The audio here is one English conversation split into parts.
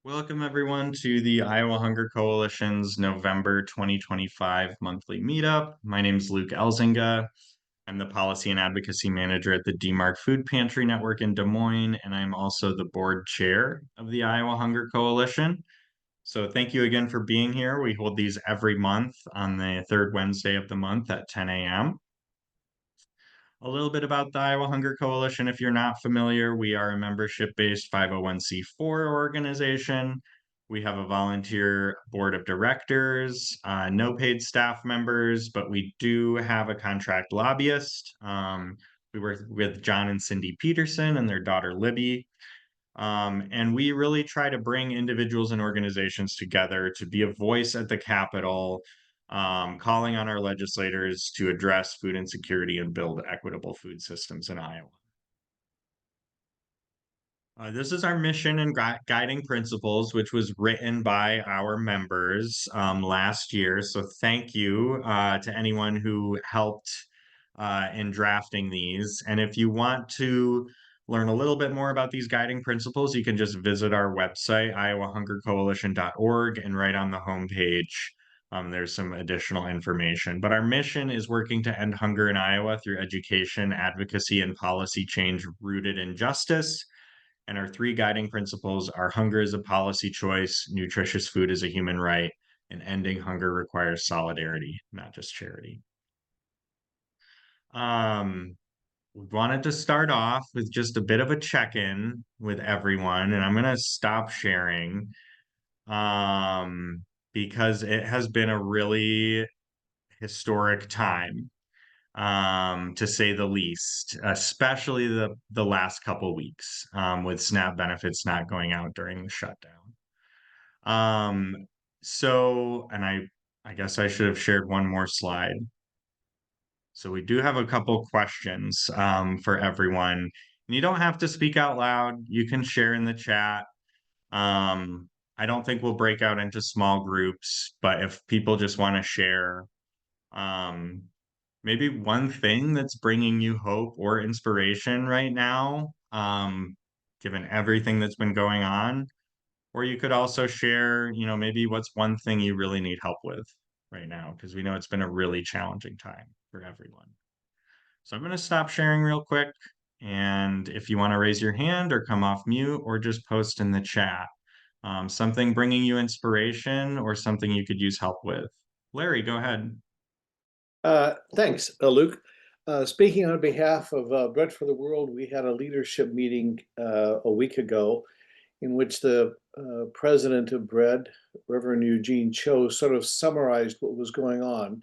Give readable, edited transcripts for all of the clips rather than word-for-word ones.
Welcome everyone to the Iowa Hunger Coalition's November 2025 monthly meetup. My name is Luke Elzinga. I'm the Policy and Advocacy Manager at the DMARC Food Pantry Network in Des Moines, and I'm also the board chair of the Iowa Hunger Coalition. So thank you again for being here. We hold these every month on the third Wednesday of the month at 10 a.m. A little bit about the Iowa Hunger Coalition. If you're not familiar, we are a membership-based 501c4 organization. We have a volunteer board of directors, no paid staff members, but we do have a contract lobbyist. We work with John and Cindy Peterson and their daughter Libby. And we really try to bring individuals and organizations together to be a voice at the Capitol, calling on our legislators to address food insecurity and build equitable food systems in Iowa. This is our mission and guiding principles, which was written by our members last year. So thank you to anyone who helped in drafting these. And if you want to learn a little bit more about these guiding principles, you can just visit our website, iowahungercoalition.org, and right on the homepage, there's some additional information. But our mission is working to end hunger in Iowa through education, advocacy, and policy change rooted in justice. And our three guiding principles are hunger is a policy choice, nutritious food is a human right, and ending hunger requires solidarity, not just charity. We wanted to start off with just a bit of a check-in with everyone, and I'm going to stop sharing because it has been a really historic time, to say the least, especially the last couple weeks, with SNAP benefits not going out during the shutdown. And I guess I should have shared one more slide. So we do have a couple questions for everyone. And you don't have to speak out loud. You can share in the chat. I don't think we'll break out into small groups, but if people just want to share, um, maybe one thing that's bringing you hope or inspiration right now, given everything that's been going on. Or you could also share, maybe what's one thing you really need help with right now, because we know it's been a really challenging time for everyone. So I'm going to stop sharing real quick. And if you want to raise your hand or come off mute or just post in the chat, something bringing you inspiration or something you could use help with. Larry, go ahead. Thanks, Luke. Speaking on behalf of Bread for the World, we had a leadership meeting a week ago in which the president of Bread, Reverend Eugene Cho, sort of summarized what was going on.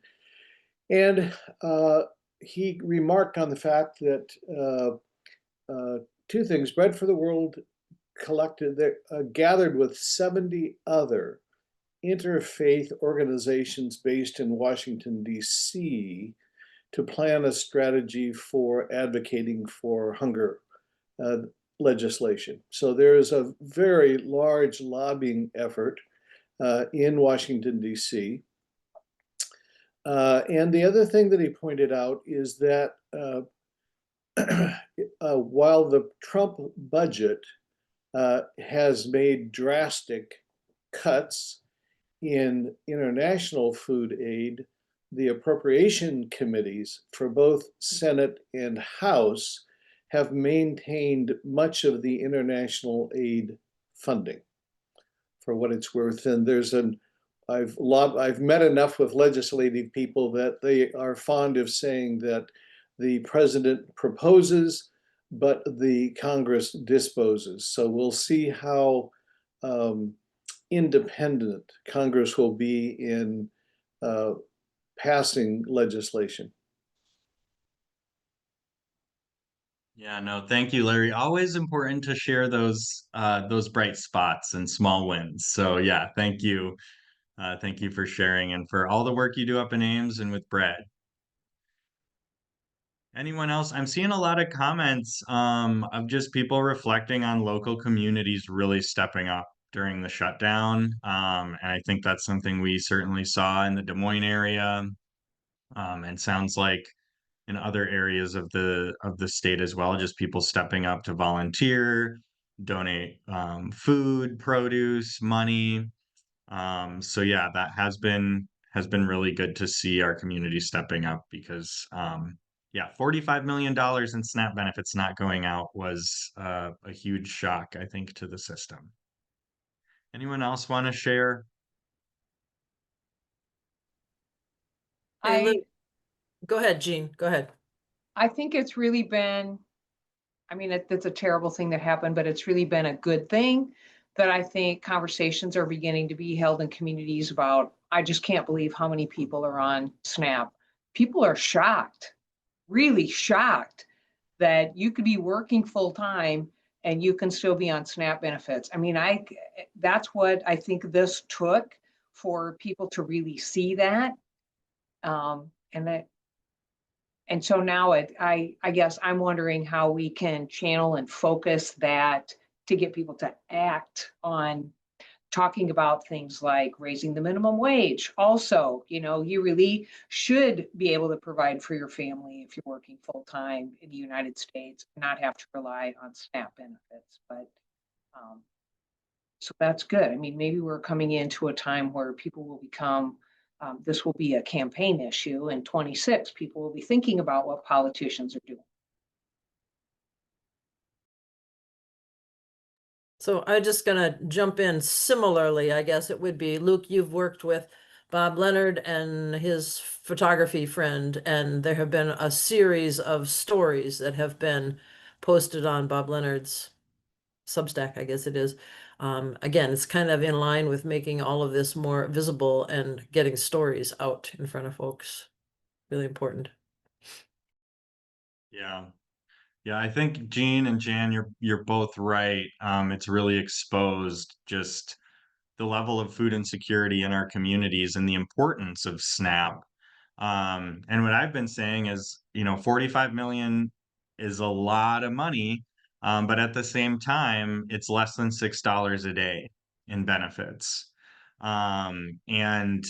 And he remarked on the fact that two things: Bread for the World gathered with 70 other interfaith organizations based in Washington, D.C., to plan a strategy for advocating for hunger legislation. So there is a very large lobbying effort in Washington, D.C. And the other thing that he pointed out is that while the Trump budget has made drastic cuts in international food aid, the appropriation committees for both Senate and House have maintained much of the international aid funding, for what it's worth. And I've met enough with legislative people that they are fond of saying that the president proposes, but the Congress disposes. So we'll see how independent Congress will be in passing legislation. Yeah, no, thank you, Larry. Always important to share those bright spots and small wins. So yeah, thank you. Thank you for sharing and for all the work you do up in Ames and with Bread. Anyone else? I'm seeing a lot of comments of just people reflecting on local communities really stepping up during the shutdown. And I think that's something we certainly saw in the Des Moines area. And sounds like in other areas of the state as well, just people stepping up to volunteer, donate food, produce, money. So yeah, that has been really good to see our community stepping up because yeah, $45 million in SNAP benefits not going out was a huge shock, I think, to the system. Anyone else want to share? Hey, Luke, I go ahead, Jean, go ahead. I think it's really been, I mean, it's a terrible thing that happened, but it's really been a good thing that I think conversations are beginning to be held in communities about, I just can't believe how many people are on SNAP. People are shocked, really shocked that you could be working full time and you can still be on SNAP benefits. I mean, that's what I think this took for people to really see that. And that And so now I guess I'm wondering how we can channel and focus that to get people to act on talking about things like raising the minimum wage. Also, you really should be able to provide for your family if you're working full time in the United States, and not have to rely on SNAP benefits. But um, so that's good. I mean, maybe we're coming into a time where people will become, this will be a campaign issue in 26. People will be thinking about what politicians are doing. So I'm just gonna jump in similarly, I guess it would be, Luke, you've worked with Bob Leonard and his photography friend, and there have been a series of stories that have been posted on Bob Leonard's Substack, I guess it is. Again, it's kind of in line with making all of this more visible and getting stories out in front of folks. Really important. Yeah. Yeah, I think Gene and Jan, you're both right. It's really exposed just the level of food insecurity in our communities and the importance of SNAP. And what I've been saying is, 45 million is a lot of money, but at the same time, it's less than $6 a day in benefits. And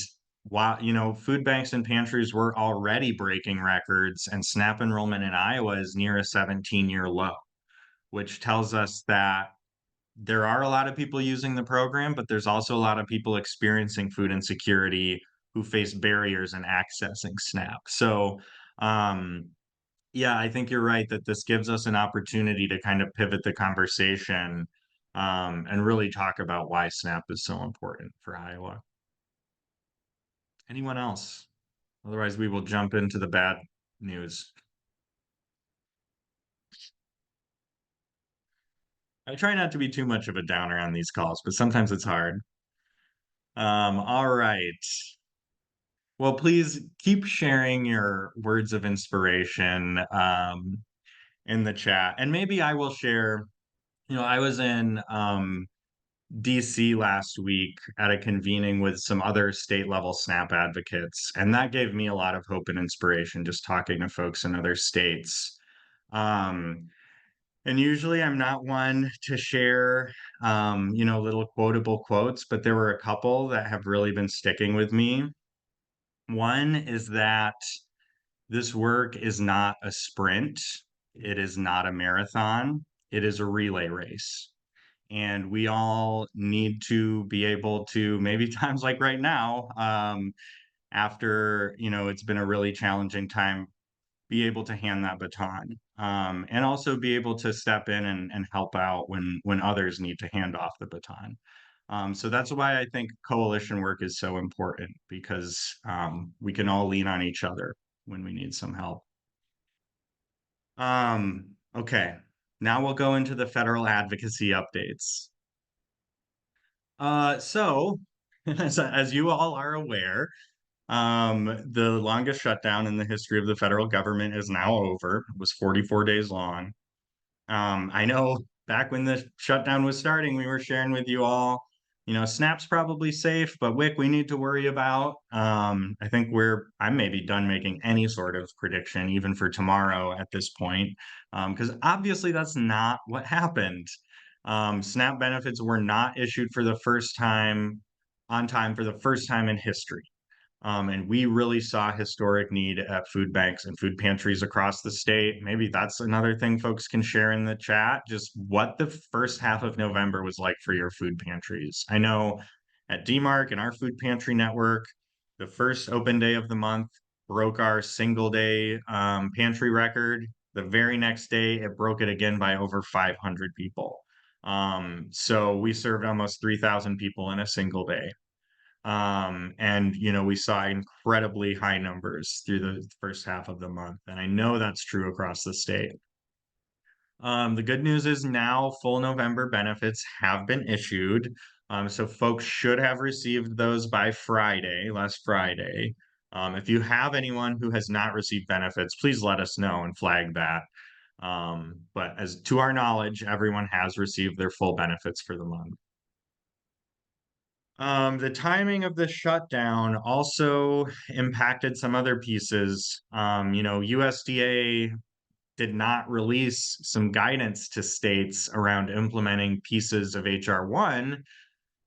while, food banks and pantries were already breaking records, and SNAP enrollment in Iowa is near a 17-year low, which tells us that there are a lot of people using the program, but there's also a lot of people experiencing food insecurity who face barriers in accessing SNAP. So, yeah, I think you're right that this gives us an opportunity to kind of pivot the conversation, and really talk about why SNAP is so important for Iowa. Anyone else? Otherwise, we will jump into the bad news. I try not to be too much of a downer on these calls, but sometimes it's hard. All right. Well, please keep sharing your words of inspiration in the chat. And maybe I will share, I was in DC last week at a convening with some other state level SNAP advocates, and that gave me a lot of hope and inspiration just talking to folks in other states. And usually I'm not one to share, little quotable quotes, but there were a couple that have really been sticking with me. One is that this work is not a sprint. It is not a marathon. It is a relay race. And we all need to be able to, maybe times like right now, after, it's been a really challenging time, be able to hand that baton, and also be able to step in and help out when others need to hand off the baton. So that's why I think coalition work is so important, because we can all lean on each other when we need some help. Okay, now we'll go into the federal advocacy updates. So, as you all are aware, the longest shutdown in the history of the federal government is now over. It was 44 days long. I know back when the shutdown was starting, we were sharing with you all, Snap's probably safe, but WIC we need to worry about. I think I'm maybe done making any sort of prediction, even for tomorrow at this point, because obviously that's not what happened. SNAP benefits were not issued for the first time on time for the first time in history. And we really saw historic need at food banks and food pantries across the state. Maybe that's another thing folks can share in the chat, just what the first half of November was like for your food pantries. I know at DMARC and our food pantry network, the first open day of the month broke our single day pantry record. The very next day, it broke it again by over 500 people. So we served almost 3,000 people in a single day. And we saw incredibly high numbers through the first half of the month, and I know that's true across the state. The good news is now full November benefits have been issued, so folks should have received those by Friday, last Friday. If you have anyone who has not received benefits, please let us know and flag that. But as to our knowledge, everyone has received their full benefits for the month. The timing of the shutdown also impacted some other pieces. USDA did not release some guidance to states around implementing pieces of HR 1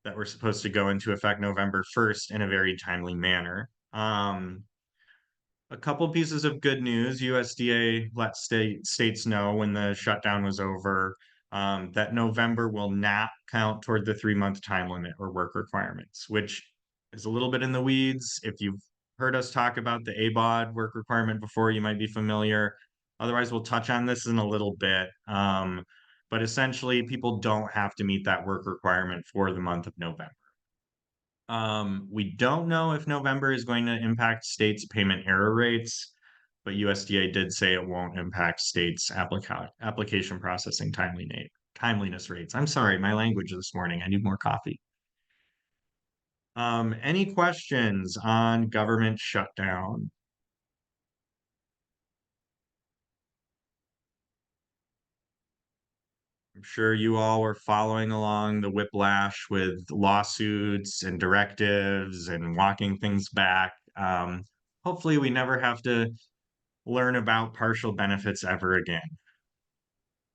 that were supposed to go into effect November 1st in a very timely manner. A couple pieces of good news. USDA let states know when the shutdown was over that November will not count toward the 3-month time limit or work requirements, which is a little bit in the weeds. If you've heard us talk about the ABOD work requirement before, you might be familiar. Otherwise, we'll touch on this in a little bit. But essentially, people don't have to meet that work requirement for the month of November. We don't know if November is going to impact states' payment error rates, but USDA did say it won't impact states' application processing timeliness rates. I'm sorry, my language this morning. I need more coffee. Any questions on government shutdown? I'm sure you all were following along the whiplash with lawsuits and directives and walking things back. Hopefully, we never have to learn about partial benefits ever again.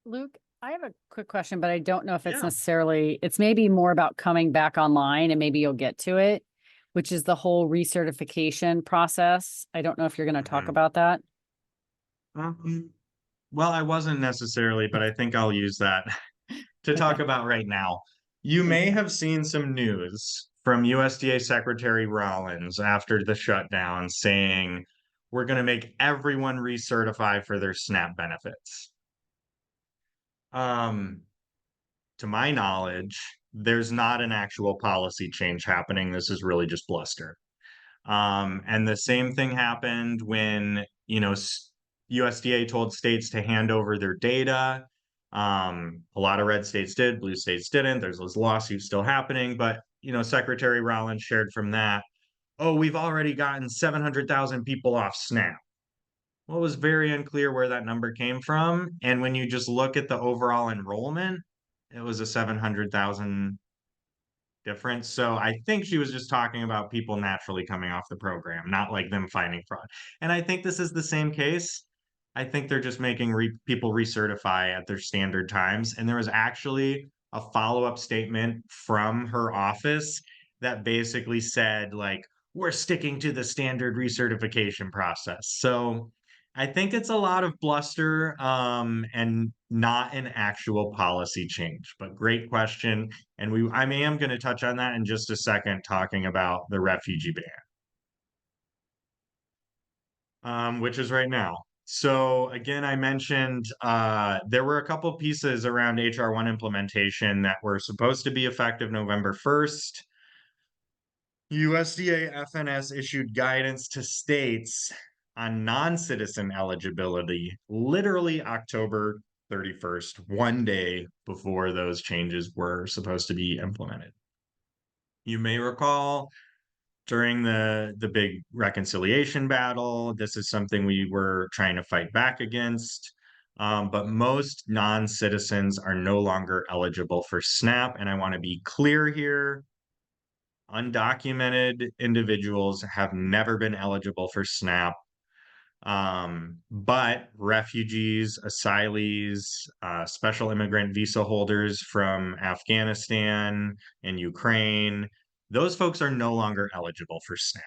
Luke, I have a quick question, but I don't know if it's Yeah. necessarily, it's maybe more about coming back online and maybe you'll get to it, which is the whole recertification process. I don't know if you're going to talk Mhm. about that. Well, I wasn't necessarily, but I think I'll use that to talk Okay. about right now. You may have seen some news from USDA Secretary Rollins after the shutdown saying we're going to make everyone recertify for their SNAP benefits. To my knowledge, there's not an actual policy change happening. This is really just bluster. And the same thing happened when, USDA told states to hand over their data. A lot of red states did, blue states didn't. There's those lawsuits still happening, but Secretary Rollins shared from that, oh, we've already gotten 700,000 people off SNAP. Well, it was very unclear where that number came from. And when you just look at the overall enrollment, it was a 700,000 difference. So I think she was just talking about people naturally coming off the program, not like them finding fraud. And I think this is the same case. I think they're just making people recertify at their standard times. And there was actually a follow-up statement from her office that basically said, like, we're sticking to the standard recertification process. So I think it's a lot of bluster and not an actual policy change. But great question. And I am going to touch on that in just a second, talking about the refugee ban, which is right now. So again, I mentioned there were a couple pieces around HR 1 implementation that were supposed to be effective November 1st. USDA FNS issued guidance to states on non-citizen eligibility literally October 31st, one day before those changes were supposed to be implemented. You may recall during the big reconciliation battle, this is something we were trying to fight back against. But most non-citizens are no longer eligible for SNAP. And I want to be clear here. Undocumented individuals have never been eligible for SNAP. But refugees, asylees, special immigrant visa holders from Afghanistan and Ukraine, those folks are no longer eligible for SNAP.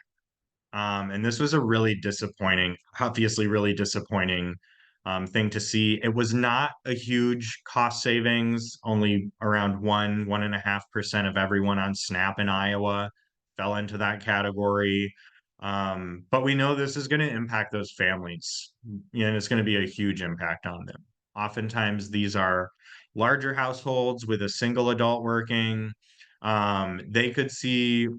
And this was a really disappointing, obviously really disappointing thing to see. It was not a huge cost savings. Only around 1.5% of everyone on SNAP in Iowa fell into that category. But we know this is going to impact those families, and it's going to be a huge impact on them. Oftentimes, these are larger households with a single adult working. They could see,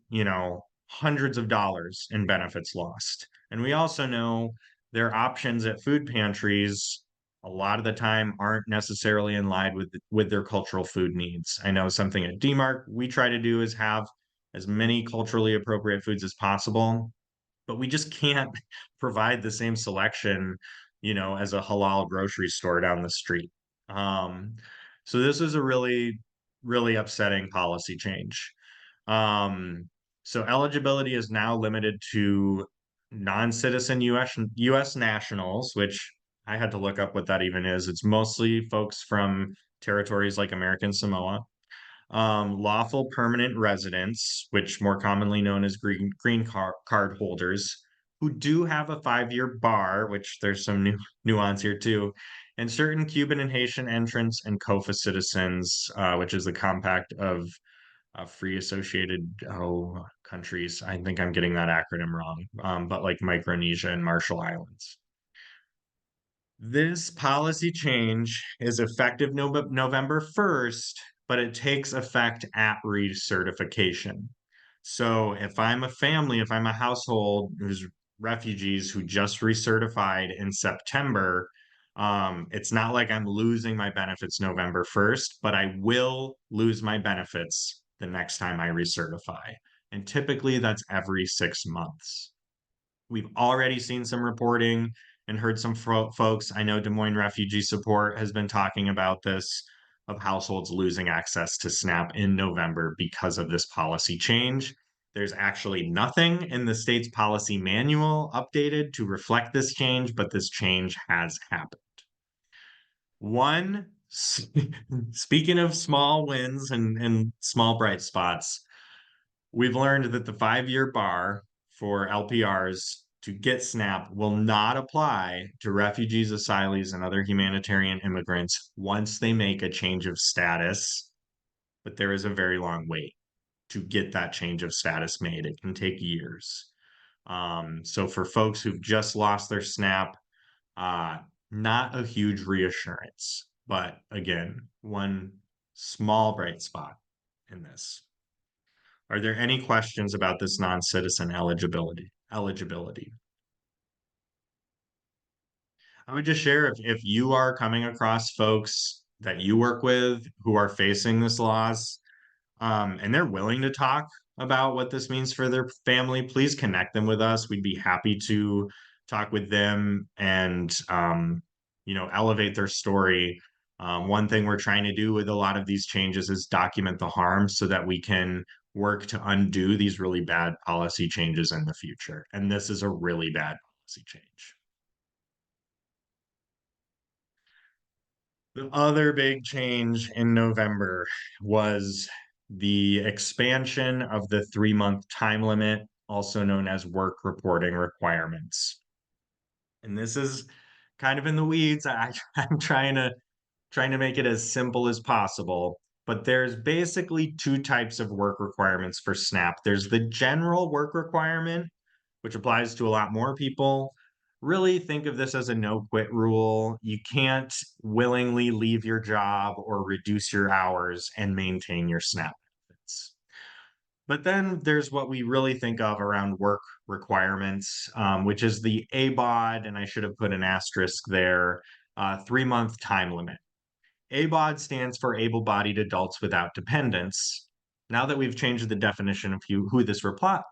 hundreds of dollars in benefits lost. And we also know their options at food pantries a lot of the time aren't necessarily in line with their cultural food needs. I know something at DMARC we try to do is have as many culturally appropriate foods as possible, but we just can't provide the same selection, as a halal grocery store down the street. Um, so this is a really, really upsetting policy change. Um, so eligibility is now limited to non-citizen US nationals, which I had to look up what that even is. It's mostly folks from territories like American Samoa. Lawful permanent residents, which more commonly known as green card holders, who do have a 5-year bar, which there's some nuance here too, and certain Cuban and Haitian entrants and COFA citizens, which is the compact of free associated countries. I think I'm getting that acronym wrong, but like Micronesia and Marshall Islands. This policy change is effective November 1st, but it takes effect at recertification. So if I'm a family, if I'm a household who's refugees who just recertified in September, it's not like I'm losing my benefits November 1st, but I will lose my benefits the next time I recertify. And typically that's every 6 months. We've already seen some reporting and heard some folks. I know Des Moines Refugee Support has been talking about this, of households losing access to SNAP in November because of this policy change. There's actually nothing in the state's policy manual updated to reflect this change, but this change has happened. Speaking of small wins and small bright spots, we've learned that the 5-year bar for LPRs to get SNAP will not apply to refugees, asylees, and other humanitarian immigrants once they make a change of status. But there is a very long wait to get that change of status made. It can take years. So for folks who've just lost their SNAP, not a huge reassurance, but again, one small bright spot in this. Are there any questions about this non-citizen eligibility? I would just share if you are coming across folks that you work with who are facing this loss, and they're willing to talk about what this means for their family, please connect them with us. We'd be happy to talk with them and elevate their story. One thing we're trying to do with a lot of these changes is document the harm so that we can work to undo these really bad policy changes in the future. And this is a really bad policy change. The other big change in November was the expansion of the 3-month time limit, also known as work reporting requirements. And this is kind of in the weeds. I'm trying to make it as simple as possible, but there's basically 2 types of work requirements for SNAP. There's the general work requirement, which applies to a lot more people. Really think of this as a no-quit rule. You can't willingly leave your job or reduce your hours and maintain your SNAP benefits. But then there's what we really think of around work requirements, which is the ABOD, and I should have put an asterisk there, 3-month time limit. ABOD stands for able-bodied adults without dependents. Now that we've changed the definition of who this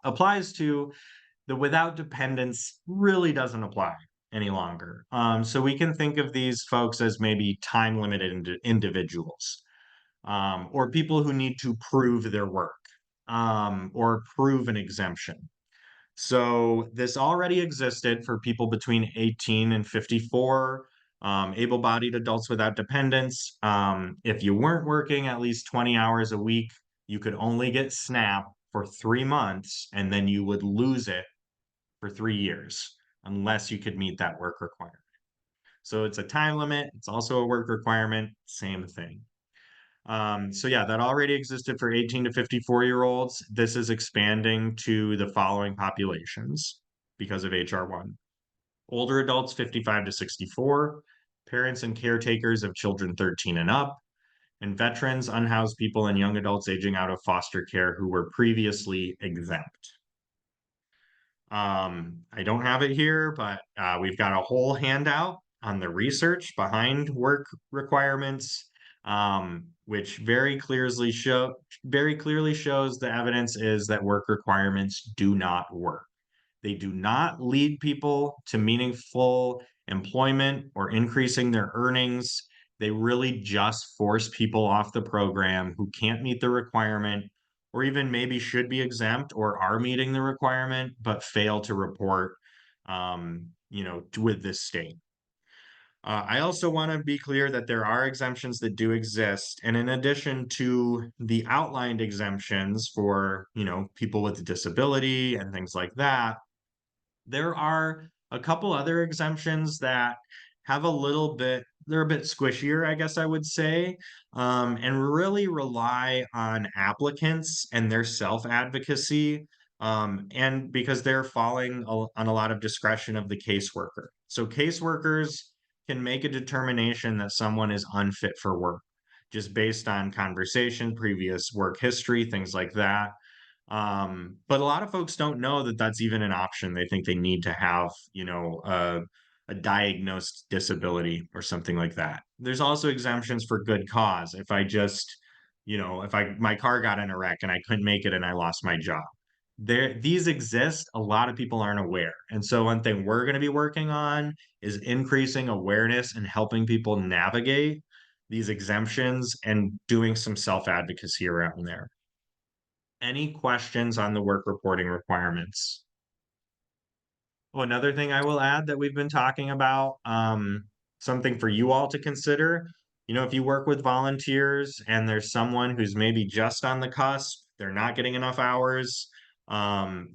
applies to, the without dependents really doesn't apply any longer. So we can think of these folks as maybe time-limited individuals, or people who need to prove their work, or prove an exemption. So this already existed for people between 18 and 54, able-bodied adults without dependents. If you weren't working at least 20 hours a week, you could only get SNAP for 3 months, and then you would lose it for 3 years, unless you could meet that work requirement. So it's a time limit. It's also a work requirement, same thing. So yeah, that already existed for 18 to 54-year-olds. This is expanding to the following populations because of HR1. Older adults 55 to 64, parents and caretakers of children 13 and up, and veterans, unhoused people, and young adults aging out of foster care who were previously exempt. I don't have it here, but we've got a whole handout on the research behind work requirements, which very clearly shows the evidence is that work requirements do not work. They do not lead people to meaningful employment or increasing their earnings. They really just force people off the program who can't meet the requirement or even maybe should be exempt or are meeting the requirement, but fail to report, with this state. I also want to be clear that there are exemptions that do exist. And in addition to the outlined exemptions for, people with a disability and things like that, there are a couple other exemptions that have they're a bit squishier, I guess I would say, and really rely on applicants and their self-advocacy, and because they're falling on a lot of discretion of the caseworker. So caseworkers can make a determination that someone is unfit for work just based on conversation, previous work history, things like that. But a lot of folks don't know that that's even an option. They think they need to have, a diagnosed disability or something like that. There's also exemptions for good cause. If I just, if my car got in a wreck and I couldn't make it and I lost my job. These exist. A lot of people aren't aware. And so one thing we're going to be working on is increasing awareness and helping people navigate these exemptions and doing some self-advocacy around there. Any questions on the work reporting requirements? Oh, another thing I will add that we've been talking about, something for you all to consider. If you work with volunteers and there's someone who's maybe just on the cusp, they're not getting enough hours, um,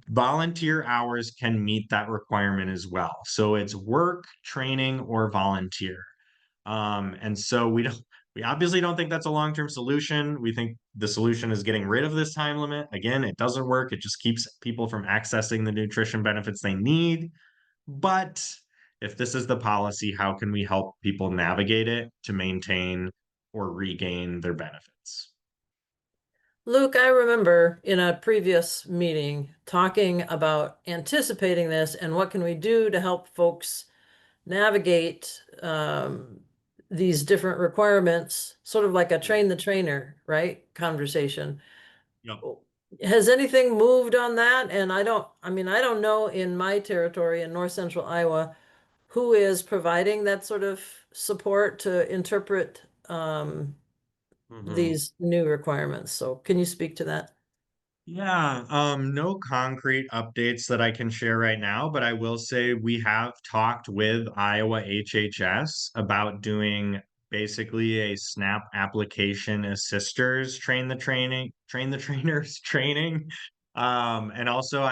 volunteer hours can meet that requirement as well. So it's work, training, or volunteer. And so we obviously don't think that's a long-term solution. We think the solution is getting rid of this time limit. Again, it doesn't work. It just keeps people from accessing the nutrition benefits they need. But if this is the policy, how can we help people navigate it to maintain or regain their benefits? Luke, I remember in a previous meeting talking about anticipating this and what can we do to help folks navigate these different requirements, sort of like a train the trainer, right? Conversation. Yep. Has anything moved on that? And I don't know in my territory in north central Iowa who is providing that sort of support to interpret these new requirements. So can you speak to that? Yeah, no concrete updates that I can share right now, but I will say we have talked with Iowa HHS about doing basically a SNAP application assisters train the trainers training. And also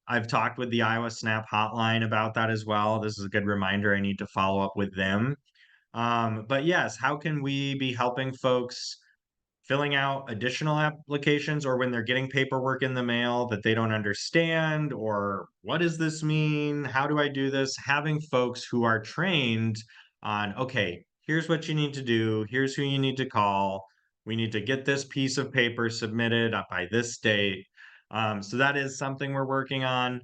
I've talked with the Iowa SNAP hotline about that as well. This is a good reminder. I need to follow up with them. But yes, how can we be helping folks filling out additional applications or when they're getting paperwork in the mail that they don't understand or what does this mean? How do I do this? Having folks who are trained on, okay, here's what you need to do. Here's who you need to call. We need to get this piece of paper submitted by this date. So that is something we're working on.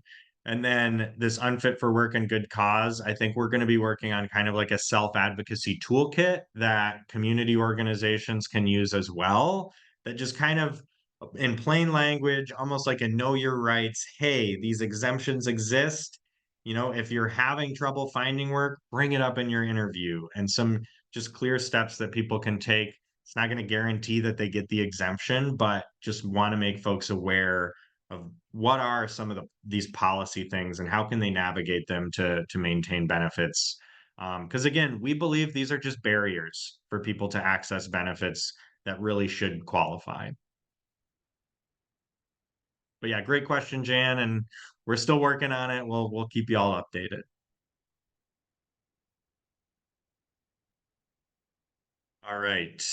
And then this unfit for work and good cause, I think we're going to be working on kind of like a self-advocacy toolkit that community organizations can use as well. That just kind of in plain language, almost like a know your rights. Hey, these exemptions exist. If you're having trouble finding work, bring it up in your interview and some just clear steps that people can take. It's not going to guarantee that they get the exemption, but just want to make folks aware of what are some of these policy things and how can they navigate them to maintain benefits. Because again, we believe these are just barriers for people to access benefits that really should qualify. But yeah, great question, Jan, and we're still working on it. We'll keep you all updated. All right.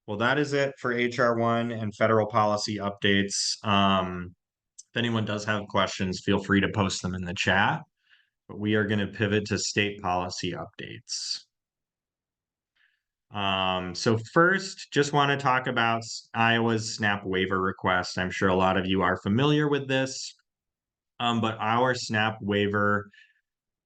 Well, that is it for HR1 and federal policy updates. If anyone does have questions, feel free to post them in the chat. But we are going to pivot to state policy updates. So first, just want to talk about Iowa's SNAP waiver request. I'm sure a lot of you are familiar with this, but our SNAP waiver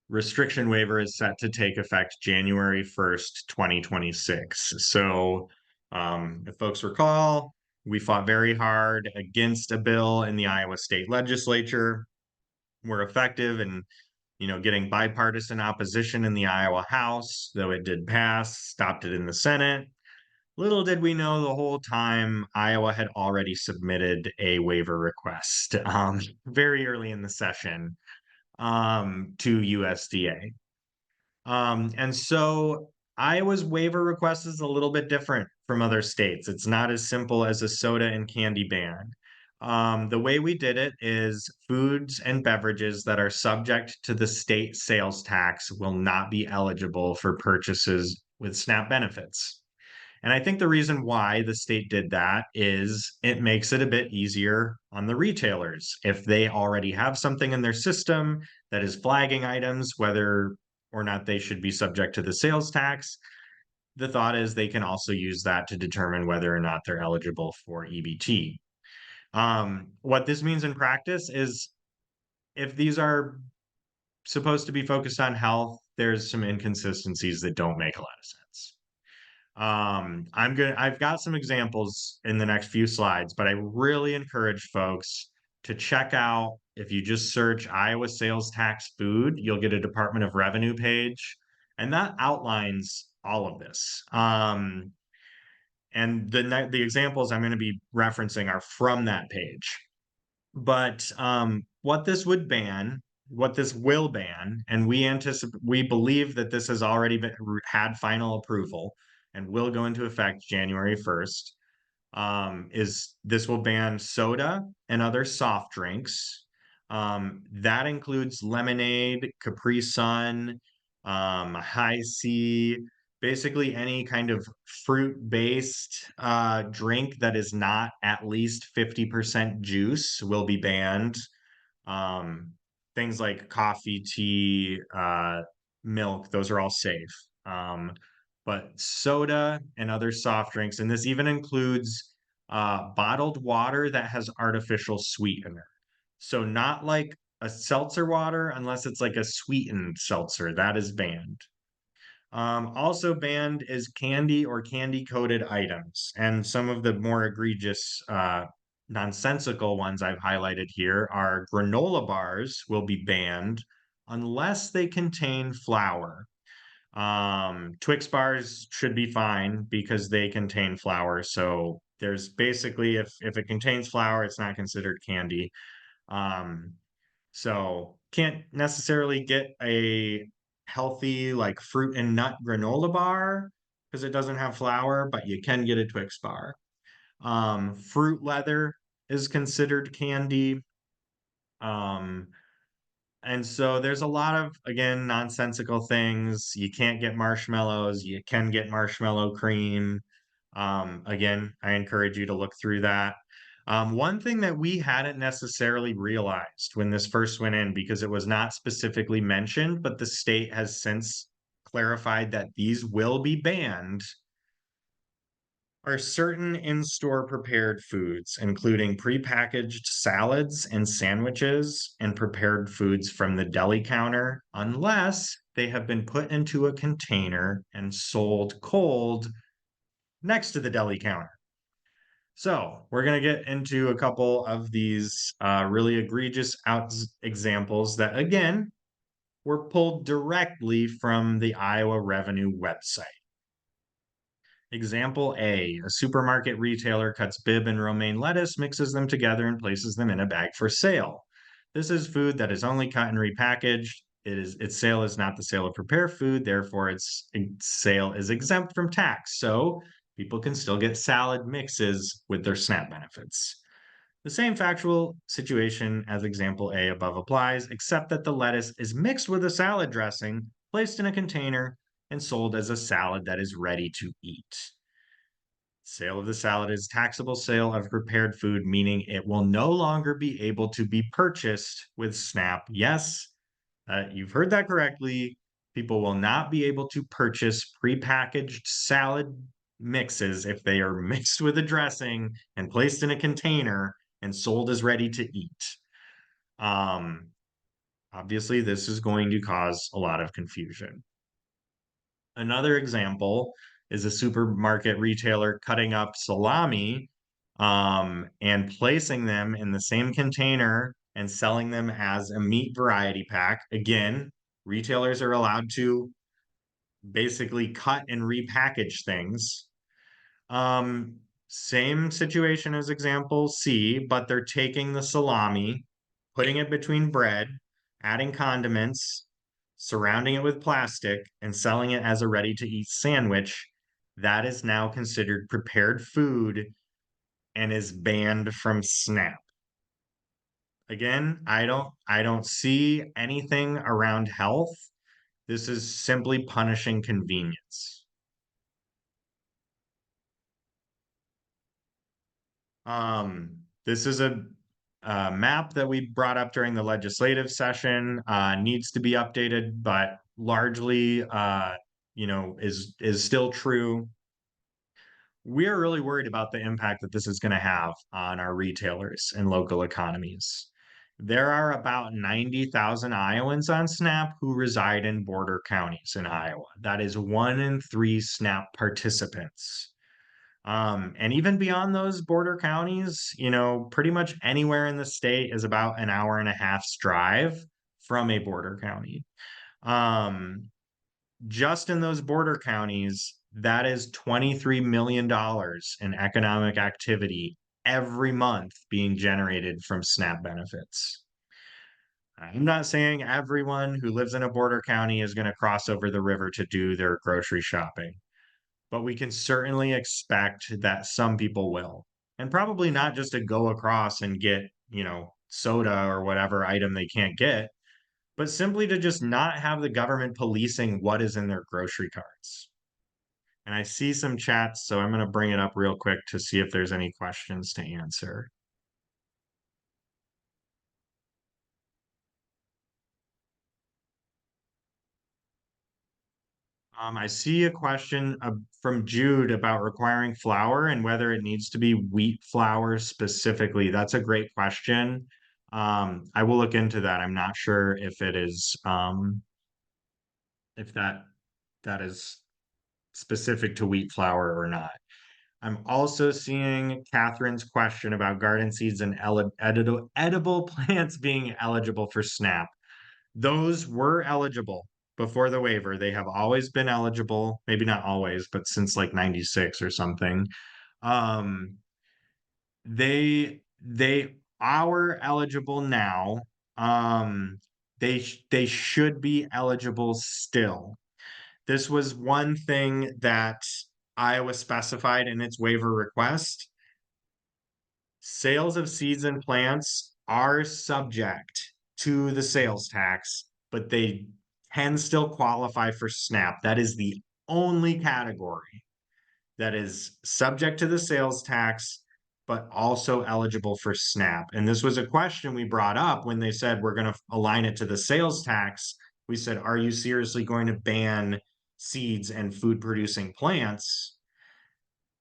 restriction waiver is set to take effect January 1st, 2026. So if folks recall, we fought very hard against a bill in the Iowa State Legislature. We're effective in getting bipartisan opposition in the Iowa House, though it did pass, stopped it in the Senate. Little did we know the whole time Iowa had already submitted a waiver request very early in the session to USDA. And so Iowa's waiver request is a little bit different from other states. It's not as simple as a soda and candy ban. The way we did it is foods and beverages that are subject to the state sales tax will not be eligible for purchases with SNAP benefits. And I think the reason why the state did that is it makes it a bit easier on the retailers. If they already have something in their system that is flagging items, whether or not they should be subject to the sales tax, the thought is they can also use that to determine whether or not they're eligible for EBT. What this means in practice is if these are supposed to be focused on health, there's some inconsistencies that don't make a lot of sense. I've got some examples in the next few slides, but I really encourage folks to check out, if you just search Iowa sales tax food, you'll get a Department of Revenue page, and that outlines all of this. And the examples I'm going to be referencing are from that page. But what this will ban, and we believe that this has already had final approval and will go into effect January 1st, is this will ban soda and other soft drinks. That includes lemonade, Capri Sun, IHC, basically any kind of fruit-based drink that is not at least 50% juice will be banned. Things like coffee, tea, milk, those are all safe. But soda and other soft drinks, and this even includes bottled water that has artificial sweetener. So not like a seltzer water, unless it's like a sweetened seltzer, that is banned. Also banned is candy or candy-coated items. And some of the more egregious, nonsensical ones I've highlighted here are granola bars will be banned unless they contain flour. Twix bars should be fine because they contain flour. So there's basically, if it contains flour, it's not considered candy. So can't necessarily get a healthy like fruit and nut granola bar because it doesn't have flour, but you can get a Twix bar. Fruit leather is considered candy. And so there's a lot of, again, nonsensical things. You can't get marshmallows. You can get marshmallow cream. Again, I encourage you to look through that. One thing that we hadn't necessarily realized when this first went in, because it was not specifically mentioned, but the state has since clarified that these will be banned, are certain in-store prepared foods, including prepackaged salads and sandwiches and prepared foods from the deli counter, unless they have been put into a container and sold cold next to the deli counter. So we're going to get into a couple of these really egregious examples that, again, were pulled directly from the Iowa Revenue website. Example A, a supermarket retailer cuts Bibb and romaine lettuce, mixes them together, and places them in a bag for sale. This is food that is only cut and repackaged. Its sale is not the sale of prepared food, therefore its sale is exempt from tax. So people can still get salad mixes with their SNAP benefits. The same factual situation as example A above applies, except that the lettuce is mixed with a salad dressing, placed in a container, and sold as a salad that is ready to eat. Sale of the salad is taxable sale of prepared food, meaning it will no longer be able to be purchased with SNAP. Yes, you've heard that correctly. People will not be able to purchase prepackaged salad mixes if they are mixed with a dressing and placed in a container and sold as ready to eat. Um, Obviously, this is going to cause a lot of confusion. Another example is a supermarket retailer cutting up salami and placing them in the same container and selling them as a meat variety pack. Again, retailers are allowed to basically cut and repackage things. Um, Same situation as example C, but they're taking the salami, putting it between bread, adding condiments, surrounding it with plastic, and selling it as a ready-to-eat sandwich. That is now considered prepared food and is banned from SNAP. Again, I don't see anything around health. This is simply punishing convenience. This is a map that we brought up during the legislative session, needs to be updated, but largely, is still true. We are really worried about the impact that this is going to have on our retailers and local economies. There are about 90,000 Iowans on SNAP who reside in border counties in Iowa. That is 1 in 3 SNAP participants. And even beyond those border counties, pretty much anywhere in the state is about an hour and a half's drive from a border county. Just in those border counties, that is $23 million in economic activity every month being generated from SNAP benefits. I'm not saying everyone who lives in a border county is going to cross over the river to do their grocery shopping, but we can certainly expect that some people will. And probably not just to go across and get, soda or whatever item they can't get, but simply to just not have the government policing what is in their grocery carts. And I see some chats, so I'm going to bring it up real quick to see if there's any questions to answer. I see a question from Jude about requiring flour and whether it needs to be wheat flour specifically. That's a great question. I will look into that. I'm not sure if it is if that is specific to wheat flour or not. I'm also seeing Catherine's question about garden seeds and edible plants being eligible for SNAP. Those were eligible before the waiver. They have always been eligible, maybe not always, but since like 96 or something. Um, they are eligible now. They should be eligible still. This was one thing that Iowa specified in its waiver request. Sales of seeds and plants are subject to the sales tax, but they can still qualify for SNAP. That is the only category that is subject to the sales tax, but also eligible for SNAP. And this was a question we brought up when they said we're going to align it to the sales tax. We said, are you seriously going to ban seeds and food producing plants?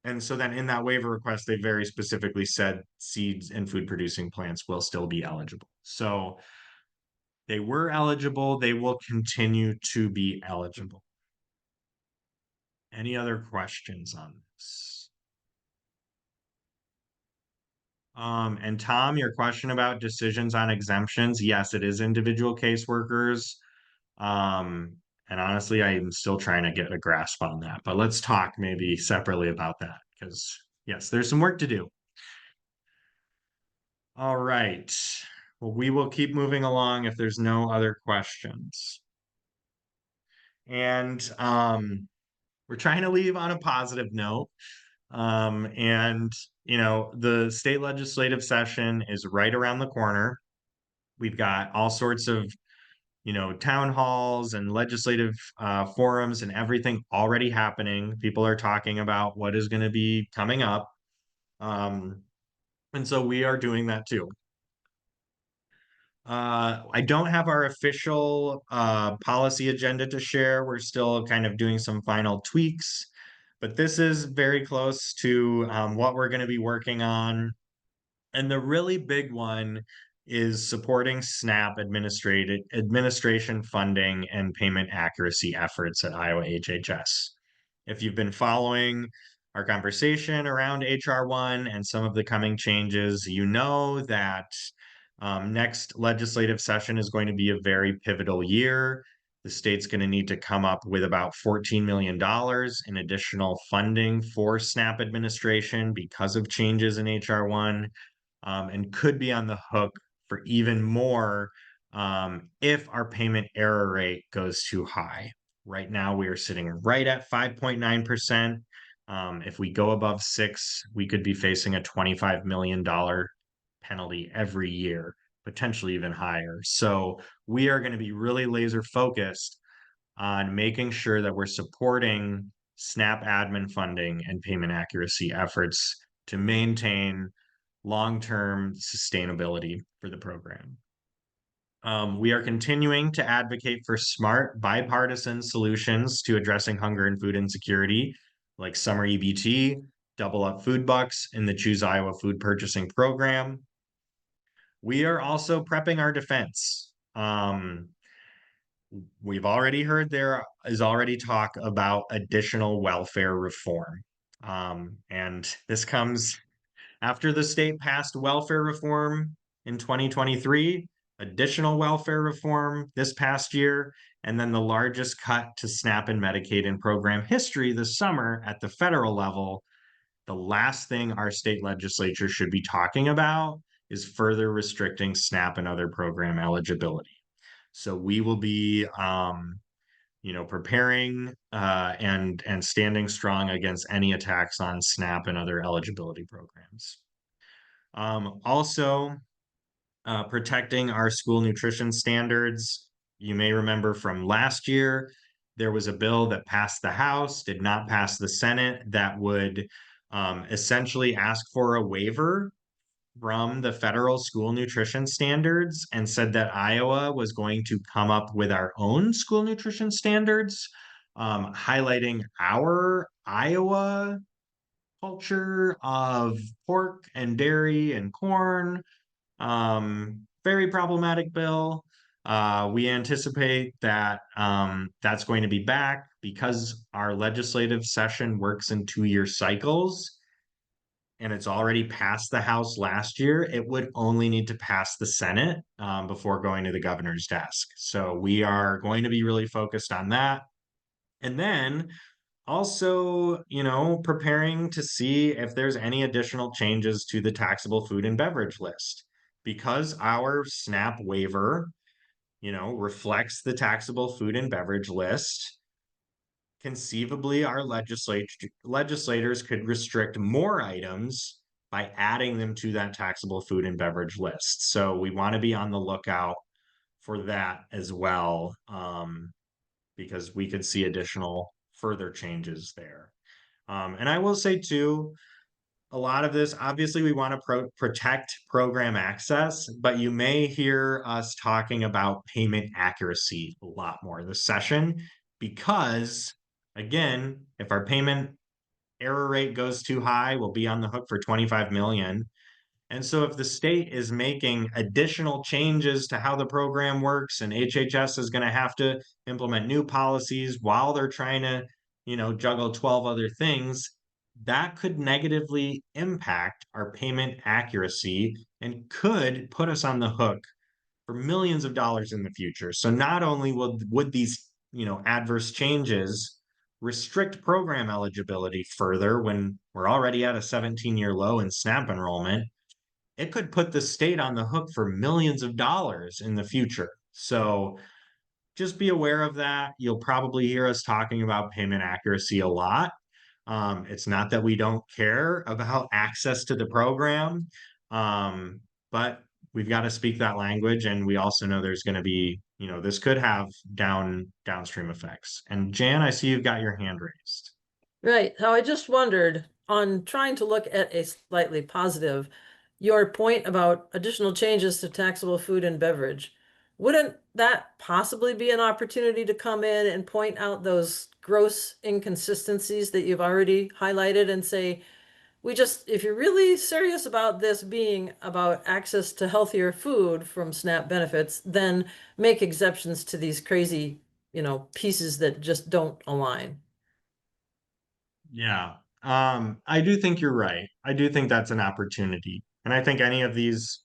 And so then in that waiver request, they very specifically said seeds and food producing plants will still be eligible. So they were eligible, they will continue to be eligible. Any other questions on this? And Tom, your question about decisions on exemptions, yes, it is individual caseworkers. And honestly, I am still trying to get a grasp on that, but let's talk maybe separately about that because yes, there's some work to do. All right. Well, we will keep moving along if there's no other questions. And we're trying to leave on a positive note. And, the state legislative session is right around the corner. We've got all sorts of, town halls and legislative forums and everything already happening. People are talking about what is going to be coming up. And so we are doing that too. I don't have our official policy agenda to share. We're still kind of doing some final tweaks, but this is very close to what we're going to be working on. And the really big one is supporting SNAP administration funding and payment accuracy efforts at Iowa HHS. If you've been following our conversation around HR1 and some of the coming changes, you know that next legislative session is going to be a very pivotal year. The state's going to need to come up with about $14 million in additional funding for SNAP administration because of changes in HR1, and could be on the hook for even more if our payment error rate goes too high. Right now, we are sitting right at 5.9%. If we go above 6, we could be facing a $25 million penalty every year, potentially even higher. So we are going to be really laser focused on making sure that we're supporting SNAP admin funding and payment accuracy efforts to maintain long-term sustainability for the program. We are continuing to advocate for smart bipartisan solutions to addressing hunger and food insecurity, like summer EBT, double up food bucks, and the Choose Iowa Food Purchasing Program. We are also prepping our defense. We've already heard there is already talk about additional welfare reform. And this comes after the state passed welfare reform in 2023, additional welfare reform this past year, and then the largest cut to SNAP and Medicaid in program history this summer at the federal level. The last thing our state legislature should be talking about is further restricting SNAP and other program eligibility. So we will be preparing and standing strong against any attacks on SNAP and other eligibility programs. Also, protecting our school nutrition standards. You may remember from last year, there was a bill that passed the House, did not pass the Senate, that would essentially ask for a waiver from the federal school nutrition standards and said that Iowa was going to come up with our own school nutrition standards, highlighting our Iowa culture of pork and dairy and corn. Very problematic bill. We anticipate that that's going to be back because our legislative session works in 2-year cycles and it's already passed the House last year. It would only need to pass the Senate before going to the governor's desk. So we are going to be really focused on that. And then also, preparing to see if there's any additional changes to the taxable food and beverage list. Because our SNAP waiver, reflects the taxable food and beverage list, conceivably our legislators could restrict more items by adding them to that taxable food and beverage list. So we want to be on the lookout for that as well, because we could see additional further changes there. And I will say too, a lot of this, obviously we want to protect program access, but you may hear us talking about payment accuracy a lot more this session, because again, if our payment error rate goes too high, we'll be on the hook for 25 million. And so if the state is making additional changes to how the program works and HHS is going to have to implement new policies while they're trying to, juggle 12 other things, that could negatively impact our payment accuracy and could put us on the hook for millions of dollars in the future. So not only would these, adverse changes restrict program eligibility further when we're already at a 17-year low in SNAP enrollment, it could put the state on the hook for millions of dollars in the future. So just be aware of that. You'll probably hear us talking about payment accuracy a lot. It's not that we don't care about access to the program, but we've got to speak that language, and we also know there's going to be, this could have downstream effects. And Jan, I see you've got your hand raised. Right. How I just wondered, on trying to look at a slightly positive, your point about additional changes to taxable food and beverage, wouldn't that possibly be an opportunity to come in and point out those gross inconsistencies that you've already highlighted and say, if you're really serious about this being about access to healthier food from SNAP benefits, then make exceptions to these crazy, pieces that just don't align. Yeah. I do think you're right. I do think that's an opportunity. And I think any of these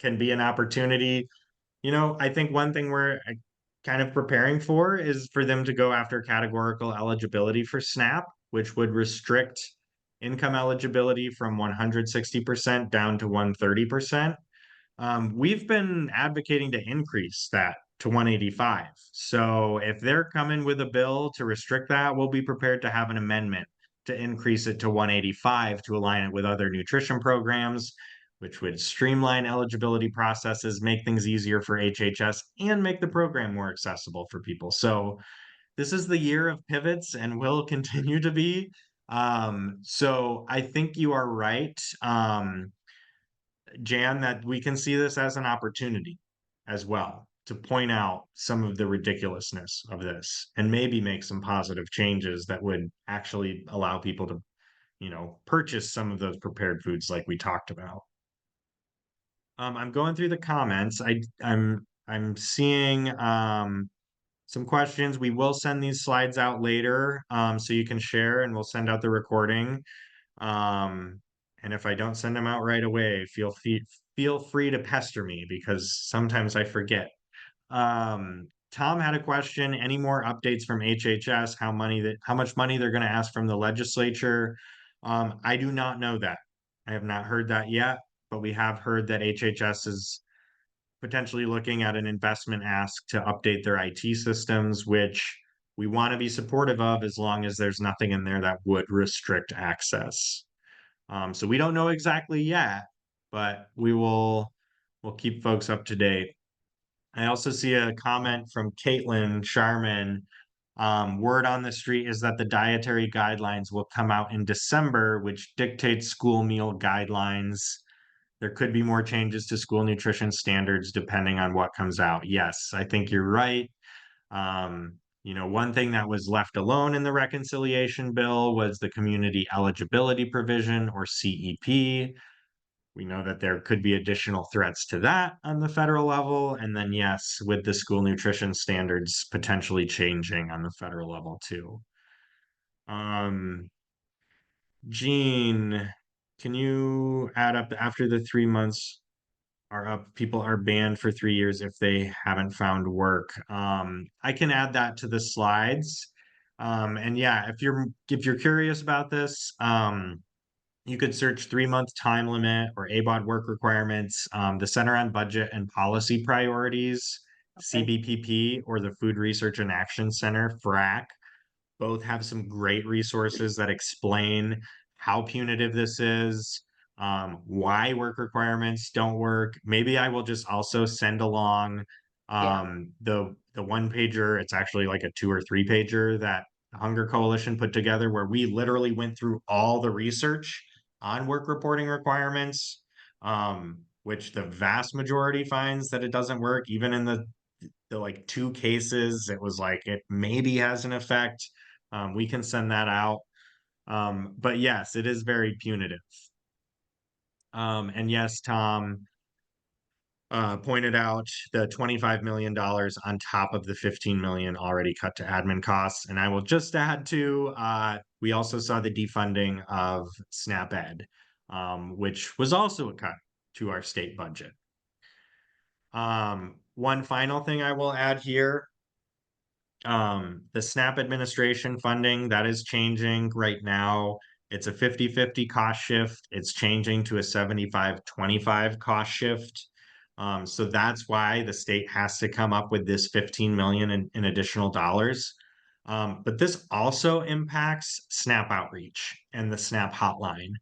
can be an opportunity. I think one thing we're kind of preparing for is for them to go after categorical eligibility for SNAP, which would restrict income eligibility from 160% down to 130%. We've been advocating to increase that to 185. So if they're coming with a bill to restrict that, we'll be prepared to have an amendment to increase it to 185 to align it with other nutrition programs, which would streamline eligibility processes, make things easier for HHS, and make the program more accessible for people. So this is the year of pivots and will continue to be. So I think you are right. Jan, that we can see this as an opportunity as well to point out some of the ridiculousness of this and maybe make some positive changes that would actually allow people to, purchase some of those prepared foods like we talked about. I'm going through the comments. I'm seeing some questions. We will send these slides out later, so you can share, and we'll send out the recording. And if I don't send them out right away, feel free to pester me because sometimes I forget. Tom had a question. Any more updates from HHS? How much money they're going to ask from the legislature? I do not know that. I have not heard that yet, but we have heard that HHS is potentially looking at an investment ask to update their IT systems, which we want to be supportive of as long as there's nothing in there that would restrict access. So we don't know exactly yet, but we'll keep folks up to date. I also see a comment from Caitlin Sharman. Word on the street is that the dietary guidelines will come out in December, which dictates school meal guidelines. There could be more changes to school nutrition standards depending on what comes out. Yes, I think you're right. One thing that was left alone in the reconciliation bill was the community eligibility provision, or CEP. We know that there could be additional threats to that on the federal level. And then, yes, with the school nutrition standards potentially changing on the federal level too. Jean, can you add up after the 3 months are up, people are banned for 3 years if they haven't found work? I can add that to the slides. And yeah, if you're curious about this, you could search 3-month time limit or ABOD work requirements, the Center on Budget and Policy Priorities, Okay. CBPP, or the Food Research and Action Center, FRAC. Both have some great resources that explain how punitive this is, why work requirements don't work. Maybe I will just also send along the one pager. It's actually like a 2 or 3 pager that the Hunger Coalition put together, where we literally went through all the research on work reporting requirements, which the vast majority finds that it doesn't work. Even in the like 2 cases, it was like it maybe has an effect. We can send that out. But yes, it is very punitive. And yes, Tom pointed out the $25 million on top of the 15 million already cut to admin costs. And I will just add to, we also saw the defunding of SNAP Ed, which was also a cut to our state budget. One final thing I will add here, the SNAP administration funding, that is changing right now. It's a 50-50 cost shift. It's changing to a 75-25 cost shift. So that's why the state has to come up with this 15 million in additional dollars. But this also impacts SNAP outreach and the SNAP hotline.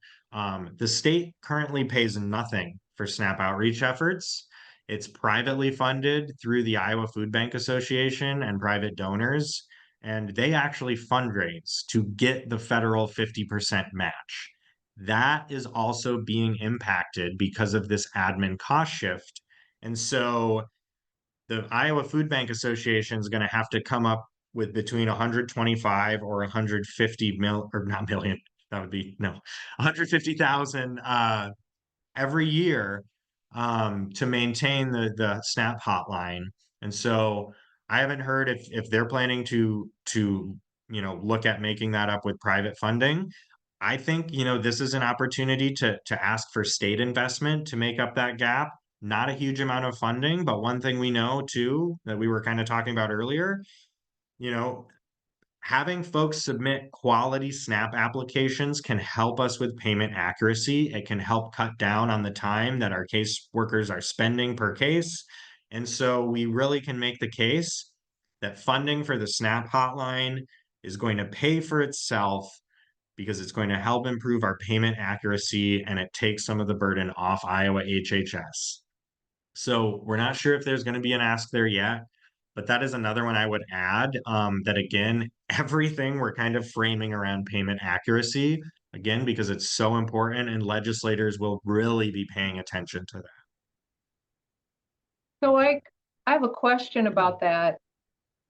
The state currently pays nothing for SNAP outreach efforts. It's privately funded through the Iowa Food Bank Association and private donors, and they actually fundraise to get the federal 50% match. That is also being impacted because of this admin cost shift. And so the Iowa Food Bank Association is going to have to come up with between 125 or 150 mil, or not million, that would be no, 150,000 every year to maintain the SNAP hotline. And so I haven't heard if they're planning to look at making that up with private funding. I think, this is an opportunity to ask for state investment to make up that gap. Not a huge amount of funding, but one thing we know too, that we were kind of talking about earlier, you know, having folks submit quality SNAP applications can help us with payment accuracy. It can help cut down on the time that our case workers are spending per case. And so we really can make the case that funding for the SNAP hotline is going to pay for itself because it's going to help improve our payment accuracy and it takes some of the burden off Iowa HHS. So we're not sure if there's going to be an ask there yet, but that is another one I would add. That again, everything we're kind of framing around payment accuracy, again, because it's so important and legislators will really be paying attention to that. So I have a question about that.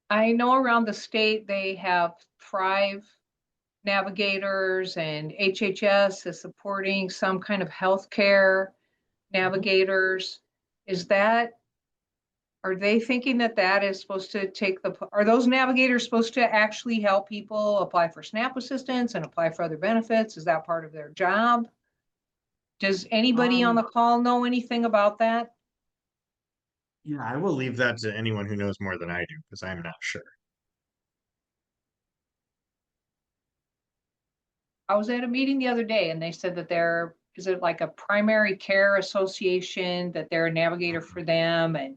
I know around the state, they have Thrive navigators and HHS is supporting some kind of healthcare navigators. Are they thinking that that is supposed to are those navigators supposed to actually help people apply for SNAP assistance and apply for other benefits? Is that part of their job? Does anybody on the call know anything about that? Yeah, I will leave that to anyone who knows more than I do, because I'm not sure. I was at a meeting the other day and they said that is it like a primary care association, that they're a navigator for them and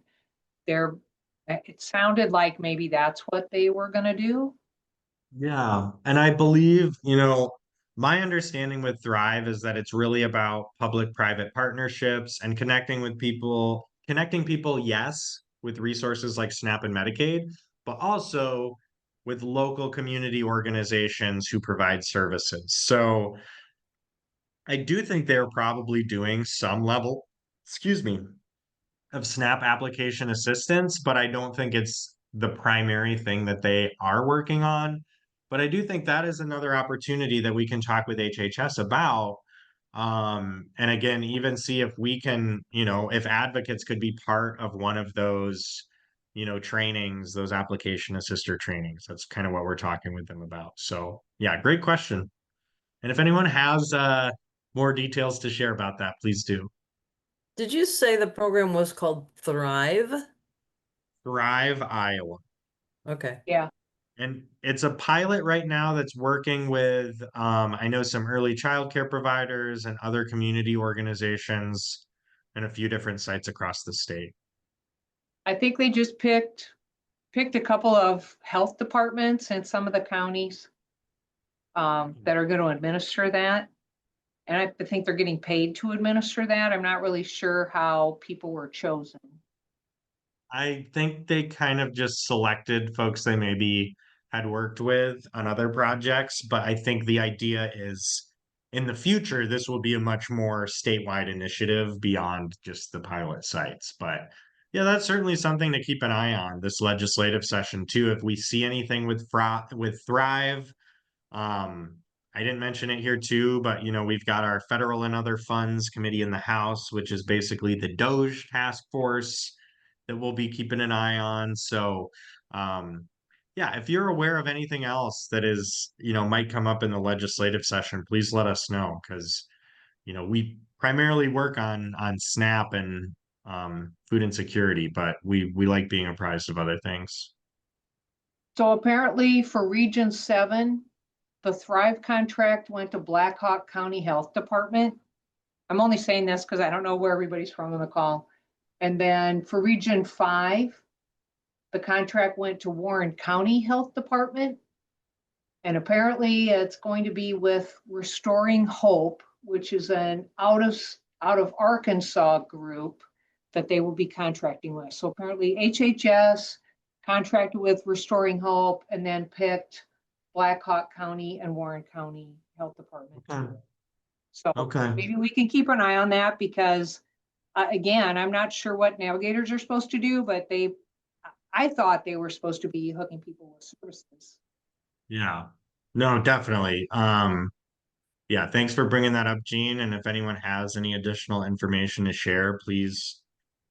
it sounded like maybe that's what they were gonna do. Yeah, and I believe, my understanding with Thrive is that it's really about public-private partnerships and connecting people, yes, with resources like SNAP and Medicaid, but also with local community organizations who provide services. So I do think they're probably doing some level, excuse me, of SNAP application assistance, but I don't think it's the primary thing that they are working on. But I do think that is another opportunity that we can talk with HHS about. And again, even see if we can, if advocates could be part of one of those, trainings, those application assister trainings. That's kind of what we're talking with them about. So yeah, great question. And if anyone has more details to share about that, please do. Did you say the program was called Thrive? Thrive, Iowa. Okay. Yeah. And it's a pilot right now that's working with, I know some early childcare providers and other community organizations and a few different sites across the state. I think they just picked a couple of health departments in some of the counties that are going to administer that. And I think they're getting paid to administer that. I'm not really sure how people were chosen. I think they kind of just selected folks they maybe had worked with on other projects, but I think the idea is in the future, this will be a much more statewide initiative beyond just the pilot sites. But yeah, that's certainly something to keep an eye on this legislative session too. If we see anything with Thrive, I didn't mention it here too, but we've got our federal and other funds committee in the House, which is basically the DOGE task force that we'll be keeping an eye on. So, yeah, if you're aware of anything else that is, might come up in the legislative session, please let us know because, we primarily work on SNAP and food insecurity, but we like being apprised of other things. So apparently for Region 7, the Thrive contract went to Blackhawk County Health Department. I'm only saying this because I don't know where everybody's from on the call. And then for Region 5, the contract went to Warren County Health Department. And apparently it's going to be with Restoring Hope, which is an out of Arkansas group that they will be contracting with. So apparently HHS contracted with Restoring Hope and then picked Black Hawk County and Warren County Health Department. Okay. So Okay. maybe we can keep an eye on that because again, I'm not sure what navigators are supposed to do, but I thought they were supposed to be hooking people with services. Yeah. No, definitely. Yeah, thanks for bringing that up, Gene. And if anyone has any additional information to share, please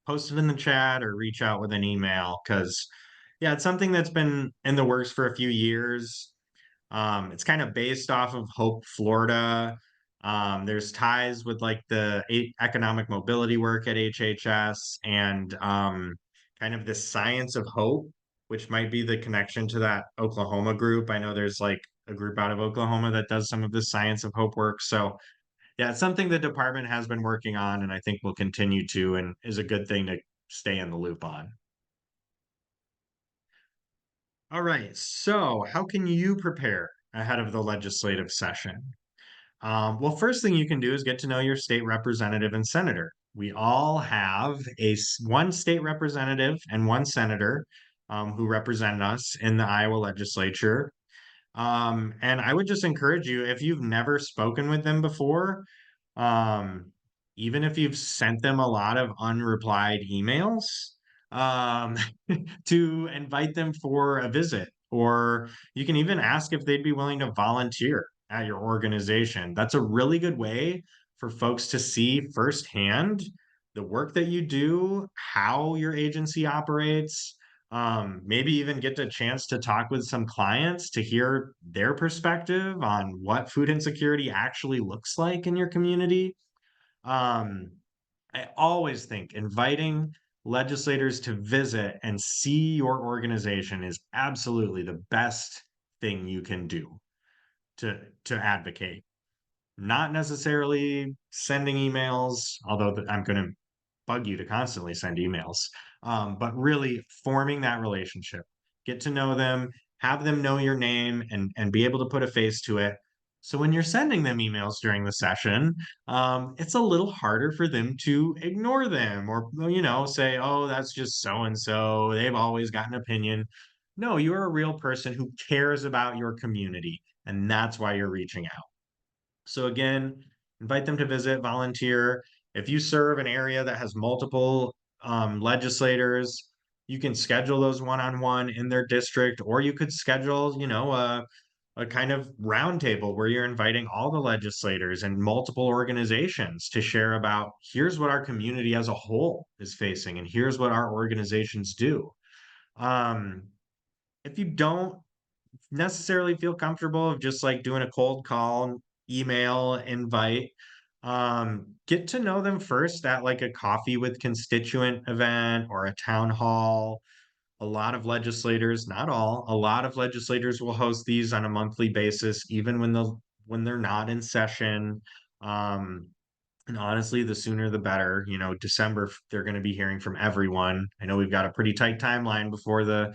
post it in the chat or reach out with an email because, yeah, it's something that's been in the works for a few years. It's kind of based off of Hope, Florida. There's ties with like the economic mobility work at HHS and kind of the Science of Hope, which might be the connection to that Oklahoma group. I know there's like a group out of Oklahoma that does some of the Science of Hope work. So yeah, it's something the department has been working on and I think will continue to and is a good thing to stay in the loop on. All right, so how can you prepare ahead of the legislative session? Well, first thing you can do is get to know your state representative and senator. We all have one state representative and one senator who represent us in the Iowa legislature. And I would just encourage you, if you've never spoken with them before, um, even if you've sent them a lot of unreplied emails, um, to invite them for a visit, or you can even ask if they'd be willing to volunteer at your organization. That's a really good way for folks to see firsthand the work that you do, how your agency operates, maybe even get a chance to talk with some clients to hear their perspective on what food insecurity actually looks like in your community. Um, I always think inviting legislators to visit and see your organization is absolutely the best thing you can do to advocate. Not necessarily sending emails, although I'm going to bug you to constantly send emails, but really forming that relationship, get to know them, have them know your name, and be able to put a face to it. So when you're sending them emails during the session, it's a little harder for them to ignore them or say, "Oh, that's just so and so. They've always got an opinion." No, you're a real person who cares about your community, and that's why you're reaching out. So again, invite them to visit, volunteer. If you serve an area that has multiple legislators, you can schedule those one-on-one in their district, or you could schedule, a kind of roundtable where you're inviting all the legislators and multiple organizations to share about here's what our community as a whole is facing, and here's what our organizations do. Um, if you don't necessarily feel comfortable of just like doing a cold call, email, invite. Get to know them first at like a coffee with constituent event or a town hall. A lot of legislators, not all, a lot of legislators will host these on a monthly basis, even when they're not in session. Um, and honestly, the sooner the better. December, they're going to be hearing from everyone. I know we've got a pretty tight timeline before the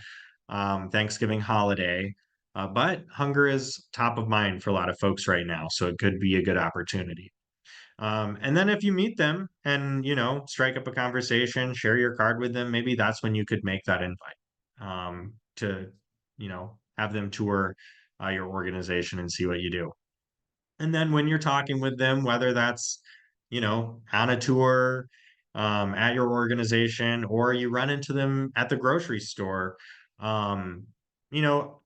Thanksgiving holiday, but hunger is top of mind for a lot of folks right now. So it could be a good opportunity. And then if you meet them and, strike up a conversation, share your card with them, maybe that's when you could make that invite to, have them tour your organization and see what you do. And then when you're talking with them, whether that's, on a tour, at your organization, or you run into them at the grocery store, um, you know,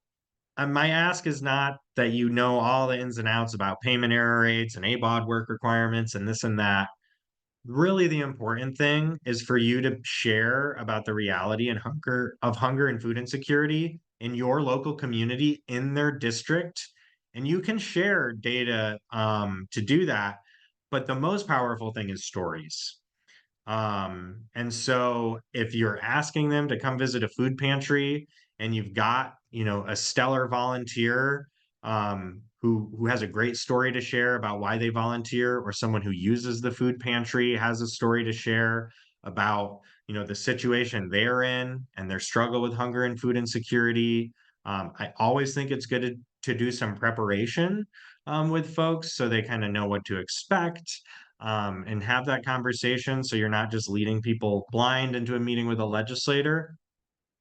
my ask is not that you know all the ins and outs about payment error rates and ABOD work requirements and this and that. Really, the important thing is for you to share about the reality and hunger and food insecurity in your local community, in their district. And you can share data to do that. But the most powerful thing is stories. And so if you're asking them to come visit a food pantry and you've got, a stellar volunteer who has a great story to share about why they volunteer, or someone who uses the food pantry has a story to share about, the situation they're in and their struggle with hunger and food insecurity. I always think it's good to do some preparation with folks so they kind of know what to expect, and have that conversation so you're not just leading people blind into a meeting with a legislator.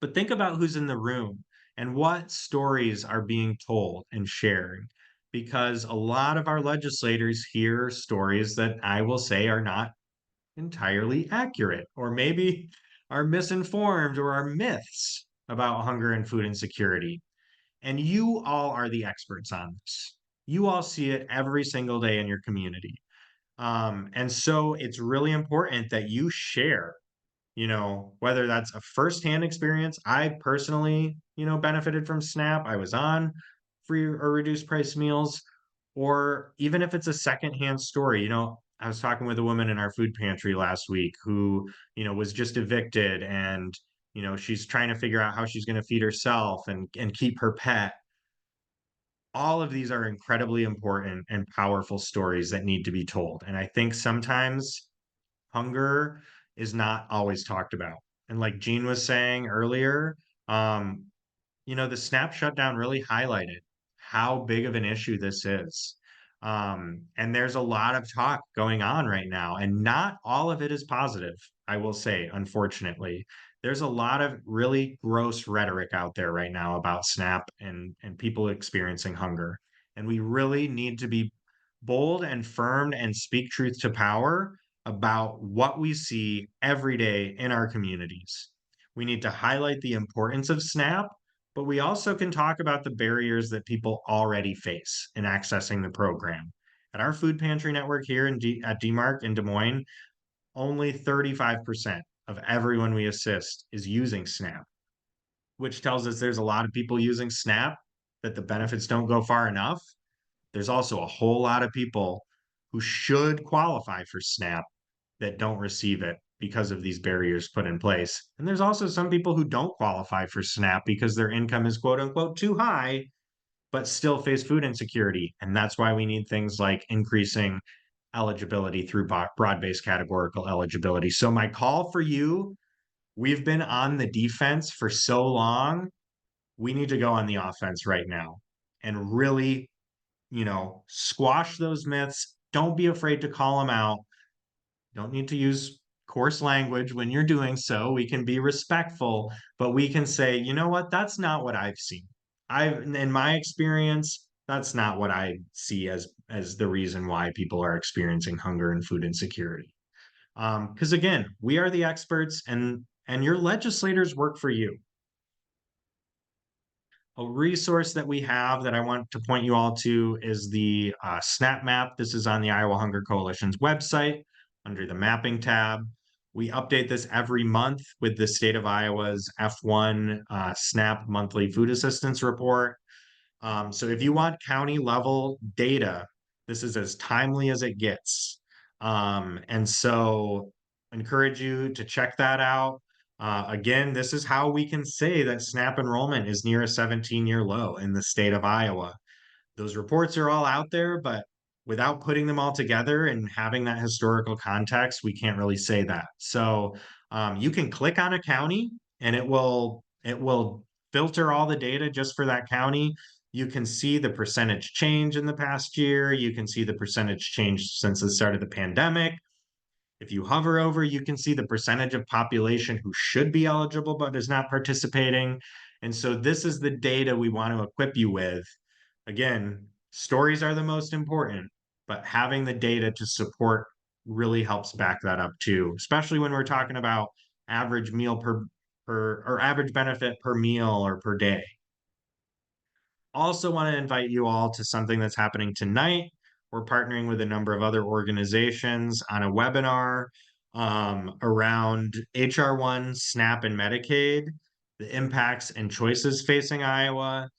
But think about who's in the room and what stories are being told and shared. Because a lot of our legislators hear stories that I will say are not entirely accurate, or maybe are misinformed or are myths about hunger and food insecurity. And you all are the experts on this. You all see it every single day in your community. And so it's really important that you share, whether that's a firsthand experience. I personally, benefited from SNAP. I was on free or reduced price meals, or even if it's a secondhand story. I was talking with a woman in our food pantry last week who, was just evicted, and, she's trying to figure out how she's going to feed herself and keep her pet. All of these are incredibly important and powerful stories that need to be told. And I think sometimes hunger is not always talked about. And like Gene was saying earlier, um, the SNAP shutdown really highlighted how big of an issue this is. And there's a lot of talk going on right now, and not all of it is positive, I will say, unfortunately. There's a lot of really gross rhetoric out there right now about SNAP and people experiencing hunger. And we really need to be bold and firm and speak truth to power about what we see every day in our communities. We need to highlight the importance of SNAP, but we also can talk about the barriers that people already face in accessing the program. At our food pantry network here at DMARC in Des Moines, only 35% of everyone we assist is using SNAP, which tells us there's a lot of people using SNAP, that the benefits don't go far enough. There's also a whole lot of people who should qualify for SNAP that don't receive it because of these barriers put in place. And there's also some people who don't qualify for SNAP because their income is quote unquote too high, but still face food insecurity. And that's why we need things like increasing eligibility through broad-based categorical eligibility. So my call for you, we've been on the defense for so long. We need to go on the offense right now and really, squash those myths. Don't be afraid to call them out. Don't need to use coarse language when you're doing so. We can be respectful, but we can say, you know what, that's not what I've seen. In my experience, that's not what I see as the reason why people are experiencing hunger and food insecurity. Because again, we are the experts, and your legislators work for you. A resource that we have that I want to point you all to is the SNAP map. This is on the Iowa Hunger Coalition's website under the mapping tab. We update this every month with the state of Iowa's F1 SNAP monthly food assistance report. So if you want county level data, this is as timely as it gets. And so encourage you to check that out. Again, this is how we can say that SNAP enrollment is near a 17-year low in the state of Iowa. Those reports are all out there, but without putting them all together and having that historical context, we can't really say that. So you can click on a county and it will filter all the data just for that county. You can see the percentage change in the past year. You can see the percentage change since the start of the pandemic. If you hover over, you can see the percentage of population who should be eligible but is not participating. And so this is the data we want to equip you with. Again, stories are the most important, but having the data to support really helps back that up too, especially when we're talking about average meal per or average benefit per meal or per day. Also want to invite you all to something that's happening tonight. We're partnering with a number of other organizations on a webinar around HR1, SNAP, and Medicaid, the impacts and choices facing Iowa.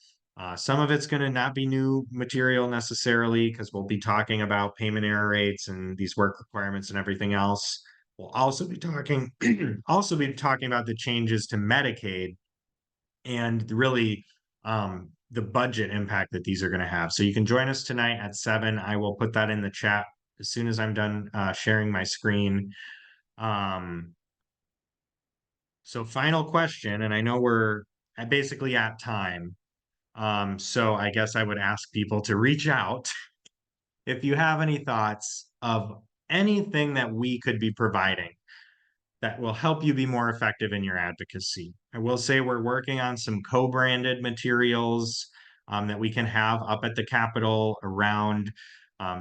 Some of it's going to not be new material necessarily because we'll be talking about payment error rates and these work requirements and everything else. We'll also be talking about the changes to Medicaid and really the budget impact that these are going to have. So you can join us tonight at 7. I will put that in the chat as soon as I'm done sharing my screen. So final question, and I know we're basically at time. So I guess I would ask people to reach out if you have any thoughts of anything that we could be providing that will help you be more effective in your advocacy. I will say we're working on some co-branded materials that we can have up at the Capitol around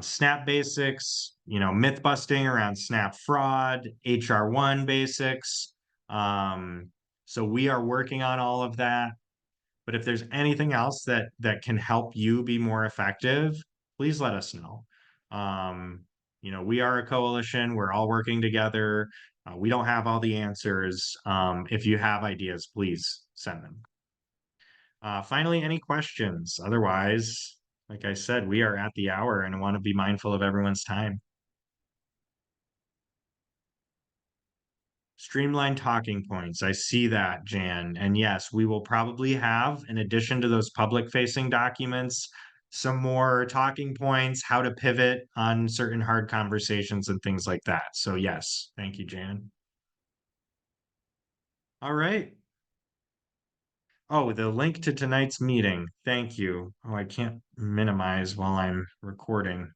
SNAP basics, myth busting around SNAP fraud, HR1 basics. So we are working on all of that. But if there's anything else that can help you be more effective, please let us know. We are a coalition. We're all working together. We don't have all the answers. If you have ideas, please send them. Finally, any questions? Otherwise, like I said, we are at the hour and I want to be mindful of everyone's time. Streamlined talking points. I see that, Jan. And yes, we will probably have, in addition to those public facing documents, some more talking points, how to pivot on certain hard conversations and things like that. So yes, thank you, Jan. All right. Oh, the link to tonight's meeting. Thank you. Oh, I can't minimize while I'm recording.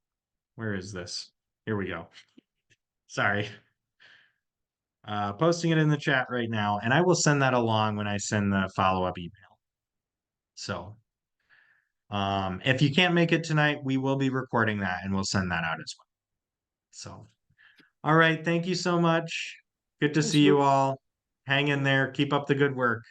Where is this? Here we go. Sorry. Posting it in the chat right now, and I will send that along when I send the follow-up email. So, if you can't make it tonight, we will be recording that and we'll send that out as well. So, all right. Thank you so much. Good to Thanks, see you Luke. all. Hang in there. Keep up the good work.